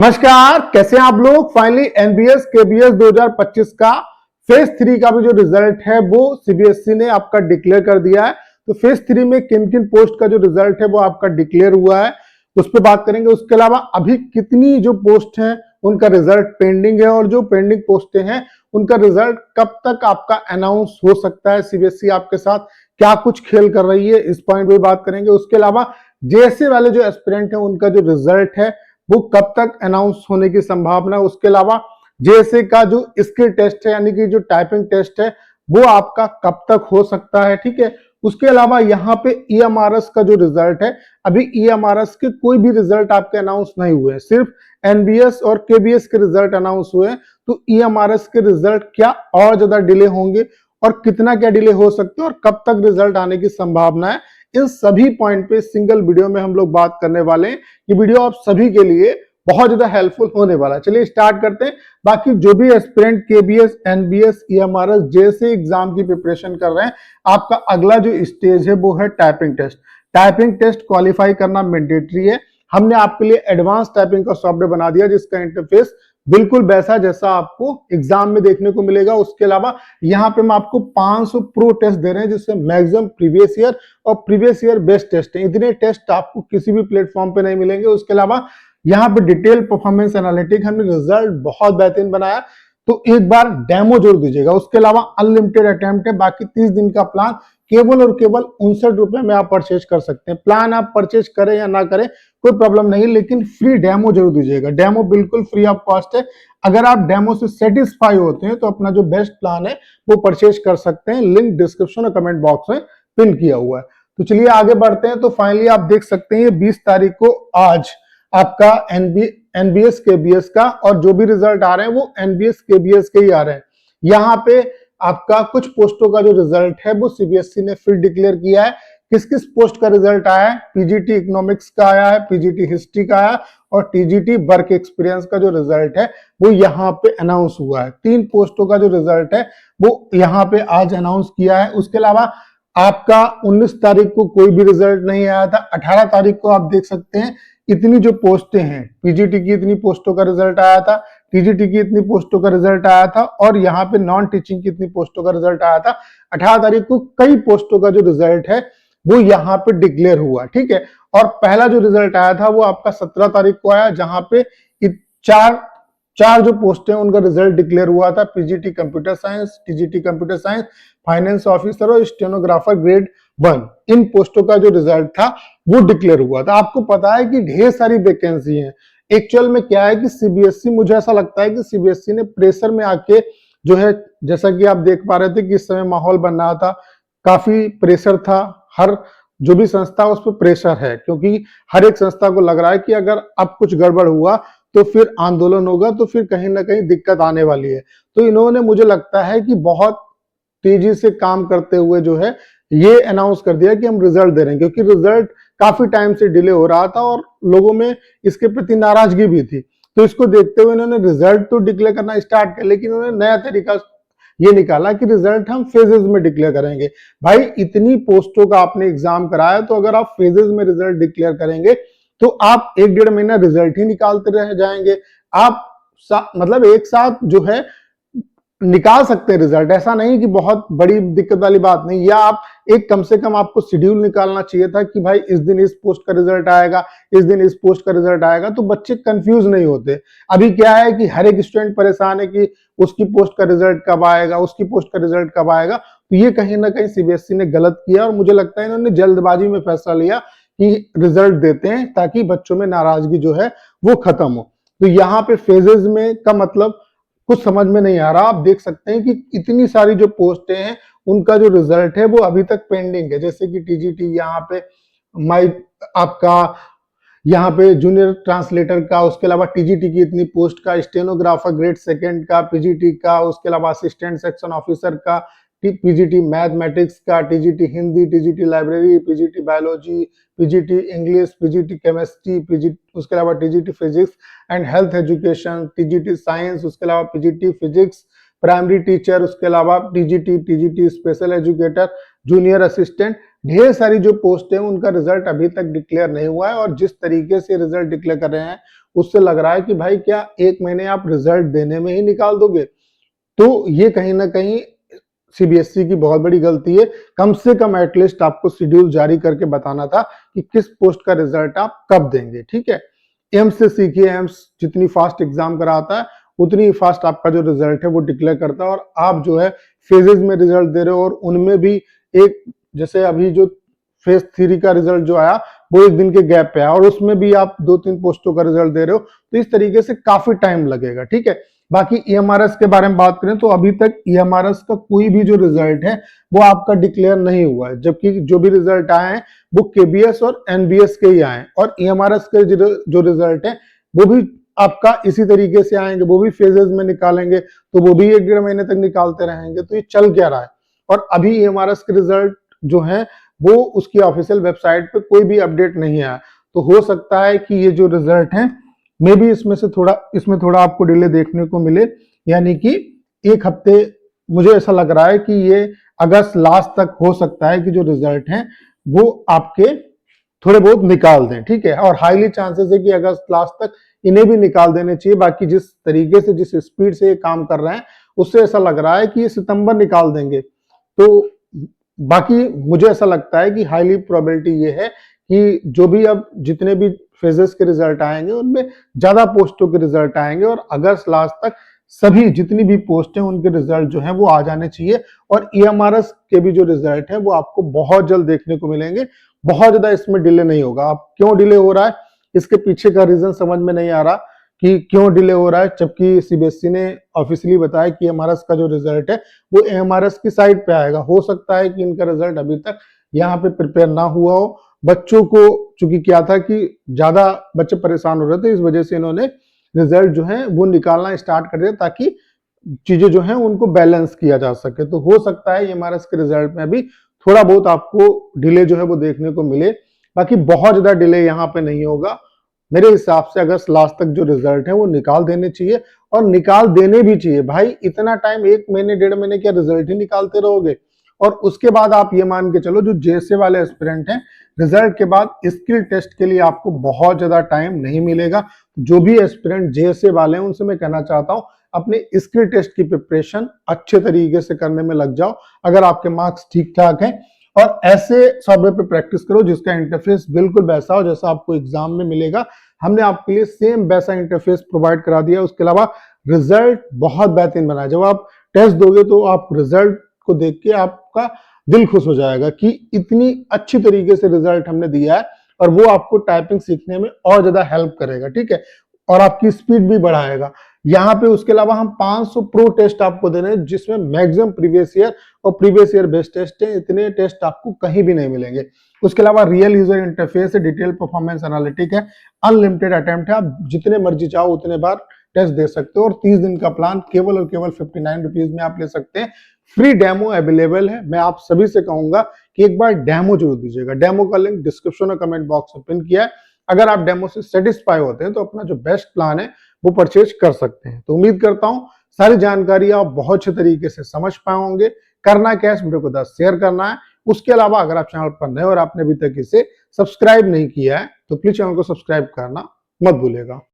नमस्कार, कैसे हैं आप लोग। फाइनली एनबीएस केबीएस 2025 का फेज 3 का भी जो रिजल्ट है वो सीबीएसई ने आपका डिक्लेयर कर दिया है। तो फेज 3 में किन किन पोस्ट का जो रिजल्ट है वो आपका डिक्लेयर हुआ है, उस पर बात करेंगे। उसके अलावा अभी कितनी जो पोस्ट है उनका रिजल्ट पेंडिंग है और जो पेंडिंग पोस्टें हैं उनका रिजल्ट कब तक आपका अनाउंस हो सकता है। सीबीएसई आपके साथ क्या कुछ खेल कर रही है, इस पॉइंट पे बात करेंगे। उसके अलावा जेएसए वाले जो एस्पिरेंट है उनका जो रिजल्ट है वो कब तक अनाउंस होने की संभावना है। उसके अलावा जेएसए का जो स्किल टेस्ट है यानी कि जो टाइपिंग टेस्ट है वो आपका कब तक हो सकता है, ठीक है। उसके अलावा यहाँ पे ईएमआरएस का जो रिजल्ट है, अभी ईएमआरएस के कोई भी रिजल्ट आपके अनाउंस नहीं हुए हैं, सिर्फ एनबीएस और केबीएस के रिजल्ट अनाउंस हुए हैं। तो ईएमआरएस के रिजल्ट क्या और ज्यादा डिले होंगे और कितना क्या डिले हो सकते हैं और कब तक रिजल्ट आने की संभावना है, इन सभी पॉइंट पे सिंगल वीडियो में हम लोग बात करने वाले हैं। ये वीडियो आप सभी के लिए बहुत ज्यादा हेल्पफुल होने वाला है। चलिए स्टार्ट करते हैं। बाकी जो भी एस्पिरेंट केबीएस, एनबीएस, ईएमआरएस जैसे एग्जाम की प्रिपरेशन कर रहे हैं, आपका अगला जो स्टेज है वो है typing test. Typing test qualify करना मैंडेटरी है। हमने आपके लिए एडवांस टाइपिंग का सॉफ्टवेयर बना दिया जिसका इंटरफेस बिल्कुल वैसा जैसा आपको एग्जाम में देखने को मिलेगा। उसके अलावा यहाँ पे हम आपको 500 प्रो टेस्ट दे रहे हैं जिससे मैक्सिमम प्रीवियस ईयर और प्रीवियस ईयर बेस्ट टेस्ट है। इतने टेस्ट आपको किसी भी प्लेटफॉर्म पे नहीं मिलेंगे। उसके अलावा यहाँ पे डिटेल परफॉर्मेंस एनालिटिक हमने रिजल्ट बहुत बेहतरीन बनाया, तो एक बार डेमो जरूर दीजिएगा। उसके अलावा अनलिमिटेड अटेम्प्ट है, बाकी 30 दिन का प्लान केवल और केवल 59 रुपए में आप परचेज कर सकते हैं। प्लान आप परचेज करें या ना करें कोई प्रॉब्लम नहीं, लेकिन फ्री डेमो जरूर दीजिएगा। डेमो बिल्कुल फ्री ऑफ कॉस्ट है। अगर आप डेमो से सेटिस्फाई होते हैं तो अपना जो बेस्ट प्लान है वो परचेज कर सकते हैं। लिंक डिस्क्रिप्शन और कमेंट बॉक्स में पिन किया हुआ है। तो चलिए आगे बढ़ते हैं। तो फाइनली आप देख सकते हैं 20 तारीख को आज आपका एनबीएस केबीएस का और जो भी रिजल्ट आ रहे हैं वो एनबीएस केबीएस के ही आ रहे हैं। यहाँ पे आपका कुछ पोस्टों का जो रिजल्ट है वो सीबीएसई ने फिर डिक्लेयर किया है। किस किस पोस्ट का रिजल्ट आया है, पीजीटी इकोनॉमिक्स का आया है, पीजीटी हिस्ट्री का आया और टीजीटी वर्क एक्सपीरियंस का जो रिजल्ट है वो यहाँ पे अनाउंस हुआ है। 3 पोस्टों का जो रिजल्ट है वो यहाँ पे आज अनाउंस किया है। उसके अलावा आपका 19 तारीख को कोई भी रिजल्ट नहीं आया था। 18 तारीख को आप देख सकते हैं इतनी जो पोस्टें हैं, पीजीटी की इतनी पोस्टों का रिजल्ट आया था, टीजीटी की इतनी पोस्टों का रिजल्ट आया था और यहाँ पे नॉन टीचिंग की इतनी पोस्टों का रिजल्ट आया था। 18 तारीख को कई पोस्टों का जो रिजल्ट है वो यहाँ पे डिक्लेयर हुआ, ठीक है। और पहला जो रिजल्ट आया था वो आपका 17 तारीख को आया, जहां पे चार जो पोस्ट है उनका रिजल्ट डिक्लेयर हुआ था। PGT computer science, TGT computer science, finance officer और स्टेनोग्राफर ग्रेड 1, इन पोस्टों का जो रिजल्ट था वो डिक्लेयर हुआ था। आपको पता है कि ढेर सारी वैकेंसी है। एक्चुअल में क्या है कि सीबीएसई, मुझे ऐसा लगता है कि सीबीएसई ने प्रेशर में आके जो है, जैसा कि आप देख पा रहे थे कि इस समय माहौल बन रहा था, काफी प्रेशर था, हर जो भी संस्था उस पर प्रेशर है, क्योंकि हर एक संस्था को लग रहा है कि अगर अब कुछ गड़बड़ हुआ तो फिर आंदोलन होगा, तो फिर कहीं ना कहीं दिक्कत आने वाली है। तो इन्होंने, मुझे लगता है कि बहुत तेजी से काम करते हुए जो है ये अनाउंस कर दिया कि हम रिजल्ट दे रहे हैं, क्योंकि रिजल्ट काफी टाइम से डिले हो रहा था और लोगों में इसके प्रति नाराजगी भी थी। तो इसको देखते हुए इन्होंने रिजल्ट तो डिक्लेयर करना स्टार्ट किया, लेकिन उन्होंने नया तरीका ये निकाला कि रिजल्ट हम फेजेस में डिक्लेयर करेंगे। भाई इतनी पोस्टों का आपने एग्जाम कराया, तो अगर आप फेजेस में रिजल्ट डिक्लेयर करेंगे तो आप 1-1.5 महीना रिजल्ट ही निकालते रह जाएंगे। आप मतलब एक साथ जो है निकाल सकते हैं रिजल्ट, ऐसा नहीं कि बहुत बड़ी दिक्कत वाली बात नहीं। या आप एक कम से कम आपको शेड्यूल निकालना चाहिए था कि भाई इस दिन इस पोस्ट का रिजल्ट आएगा, इस दिन इस पोस्ट का रिजल्ट आएगा, तो बच्चे कंफ्यूज नहीं होते। अभी क्या है कि हर एक स्टूडेंट परेशान है कि उसकी पोस्ट का रिजल्ट कब आएगा, उसकी पोस्ट का रिजल्ट कब आएगा। तो ये कहीं ना कहीं सीबीएसई ने गलत किया और मुझे लगता है इन्होंने जल्दबाजी में फैसला लिया कि रिजल्ट देते हैं ताकि बच्चों में नाराजगी जो है वो खत्म हो। तो यहाँ पे फेजेस में का मतलब कुछ समझ में नहीं आ रहा। आप देख सकते हैं कि इतनी सारी जो पोस्टें हैं उनका जो रिजल्ट है वो अभी तक पेंडिंग है। जैसे कि टीजीटी, यहाँ पे माई आपका यहाँ पे जूनियर ट्रांसलेटर का, उसके अलावा टीजीटी की इतनी पोस्ट का, स्टेनोग्राफर ग्रेड 2 का, पीजीटी का, उसके अलावा असिस्टेंट सेक्शन ऑफिसर का, पीजीटी मैथमेटिक्स का, TGT Hindi, TGT library, PGT biology, PGT English, PGT chemistry, PGT, उसके अलावा TGT physics and health education, TGT science, उसके अलावा पीजीटी फिजिक्स, प्राइमरी टीचर, उसके अलावा TGT special educator, junior assistant, ढेर सारी जो पोस्ट है उनका रिजल्ट अभी तक डिक्लेयर नहीं हुआ है। और जिस तरीके से रिजल्ट डिक्लेयर कर रहे हैं उससे लग रहा है कि भाई क्या 1 महीने आप रिजल्ट देने में ही निकाल दोगे? तो ये कहीं ना कहीं सीबीएसई की बहुत बड़ी गलती है। कम से कम एटलीस्ट आपको शेड्यूल जारी करके बताना था कि किस पोस्ट का रिजल्ट आप कब देंगे। ठीक है, एम्स से सीखिए, एम्स जितनी फास्ट एग्जाम कराता है उतनी फास्ट आपका जो रिजल्ट है वो डिक्लेयर करता है। और आप जो है फेजेस में रिजल्ट दे रहे हो और उनमें भी एक, जैसे अभी जो फेज 3 का रिजल्ट जो आया वो 1 दिन के गैप पे आया और उसमें भी आप 2-3 पोस्टों का रिजल्ट दे रहे हो, तो इस तरीके से काफी टाइम लगेगा। ठीक है, बाकी ईएमआरएस के बारे में बात करें तो अभी तक ईएमआरएस का कोई भी जो रिजल्ट है वो आपका डिक्लेयर नहीं हुआ है, जबकि जो भी रिजल्ट आए हैं वो केबीएस और एनबीएस के ही आए हैं। और ईएमआरएस के जो रिजल्ट है वो भी आपका इसी तरीके से आएंगे, वो भी फेजेस में निकालेंगे, तो वो भी 1-1.5 महीने तक निकालते रहेंगे। तो ये चल क्या रहा है? और अभी ईएमआरएस के रिजल्ट जो है वो उसकी ऑफिशियल वेबसाइट पे कोई भी अपडेट नहीं आया, तो हो सकता है कि ये जो रिजल्ट है मे बी इसमें थोड़ा आपको डिले देखने को मिले, यानी कि 1 हफ्ते। मुझे ऐसा लग रहा है कि ये अगस्त लास्ट तक हो सकता है कि जो रिजल्ट है वो आपके थोड़े बहुत निकाल दें। ठीक है, और हाईली चांसेस है कि अगस्त लास्ट तक इन्हें भी निकाल देने चाहिए। बाकी जिस तरीके से, जिस स्पीड से ये काम कर रहे हैं उससे ऐसा लग रहा है कि ये सितंबर निकाल देंगे। तो बाकी मुझे ऐसा लगता है कि हाईली प्रोबेबिलिटी ये है कि जो भी अब जितने भी फेजेस के रिजल्ट आएंगे उनमें ज्यादा पोस्टों के रिजल्ट आएंगे और अगस्त लास्ट तक सभी जितनी भी पोस्ट हैं उनके रिजल्ट जो हैं वो आ जाने चाहिए। और ईएमआरएस के भी जो रिजल्ट है वो आपको बहुत जल्द देखने को मिलेंगे, बहुत ज्यादा इसमें डिले नहीं होगा। अब क्यों डिले हो रहा है इसके पीछे का रीजन समझ में नहीं आ रहा कि क्यों डिले हो रहा है, जबकि सीबीएसई ने ऑफिशियली बताया कि एमआरएस का जो रिजल्ट है वो एमआरएस की साइट पे आएगा। हो सकता है कि इनका रिजल्ट अभी तक यहाँ पे प्रिपेयर ना हुआ हो। बच्चों को चूंकि क्या था कि ज्यादा बच्चे परेशान हो रहे थे, इस वजह से इन्होंने रिजल्ट जो है वो निकालना स्टार्ट कर दिया ताकि चीजें जो है उनको बैलेंस किया जा सके। तो हो सकता है एमआरएस के रिजल्ट में भी थोड़ा बहुत आपको डिले जो है वो देखने को मिले, बाकी बहुत ज्यादा डिले यहाँ पे नहीं होगा। मेरे हिसाब से अगस्त लास्ट तक जो रिजल्ट है वो निकाल देने चाहिए और निकाल देने भी चाहिए। भाई इतना टाइम 1 महीने 1.5 महीने क्या रिजल्ट ही निकालते रहोगे? और उसके बाद आप ये मान के चलो जो जेएसए वाले एस्पिरेंट हैं, रिजल्ट के बाद स्किल टेस्ट के लिए आपको बहुत ज्यादा टाइम नहीं मिलेगा। जो भी एस्पिरेंट जेएसए वाले हैं उनसे मैं कहना चाहता हूं अपने स्किल टेस्ट की प्रिपरेशन अच्छे तरीके से करने में लग जाओ अगर आपके मार्क्स ठीक ठाक हैं। और ऐसे सॉफ्टवेयर पे प्रैक्टिस करो जिसका इंटरफेस बिल्कुल वैसा हो जैसा आपको एग्जाम में मिलेगा। हमने आपके लिए सेम वैसा इंटरफेस प्रोवाइड करा दिया। उसके अलावा रिजल्ट बहुत बेहतरीन बना है। जब आप टेस्ट दोगे तो आप रिजल्ट को देख के आपका दिल खुश हो जाएगा कि इतनी अच्छी तरीके से रिजल्ट हमने दिया है, और वो आपको टाइपिंग सीखने में और ज्यादा हेल्प करेगा। ठीक है, और आपकी स्पीड भी बढ़ाएगा। यहाँ पे उसके अलावा हम 500 प्रो टेस्ट आपको दे रहे हैं जिसमें मैक्सिमम प्रीवियस ईयर और प्रीवियस ईयर बेस्ड टेस्ट है। इतने टेस्ट आपको कहीं भी नहीं मिलेंगे। उसके अलावा रियल यूजर इंटरफेस है, डिटेल परफॉर्मेंस एनालिटिक है, अनलिमिटेड अटेम्प्ट है, आप जितने मर्जी चाहो उतने बार टेस्ट दे सकते हो। और 30 दिन का प्लान केवल और केवल 59 रुपीज में आप ले सकते हैं। फ्री डेमो अवेलेबल है। मैं आप सभी से कहूंगा कि एक बार डेमो जरूर दीजिएगा। डेमो का लिंक डिस्क्रिप्शन और कमेंट बॉक्स में पिन किया है। अगर आप डेमो से सेटिस्फाई होते हैं तो अपना जो बेस्ट प्लान है वो परचेज कर सकते हैं। तो उम्मीद करता हूं सारी जानकारी आप बहुत अच्छे तरीके से समझ पाए होंगे। करना क्या है, इस वीडियो को शेयर करना है। उसके अलावा अगर आप चैनल पर नए और आपने अभी तक इसे सब्सक्राइब नहीं किया है तो प्लीज चैनल को सब्सक्राइब करना मत भूलिएगा।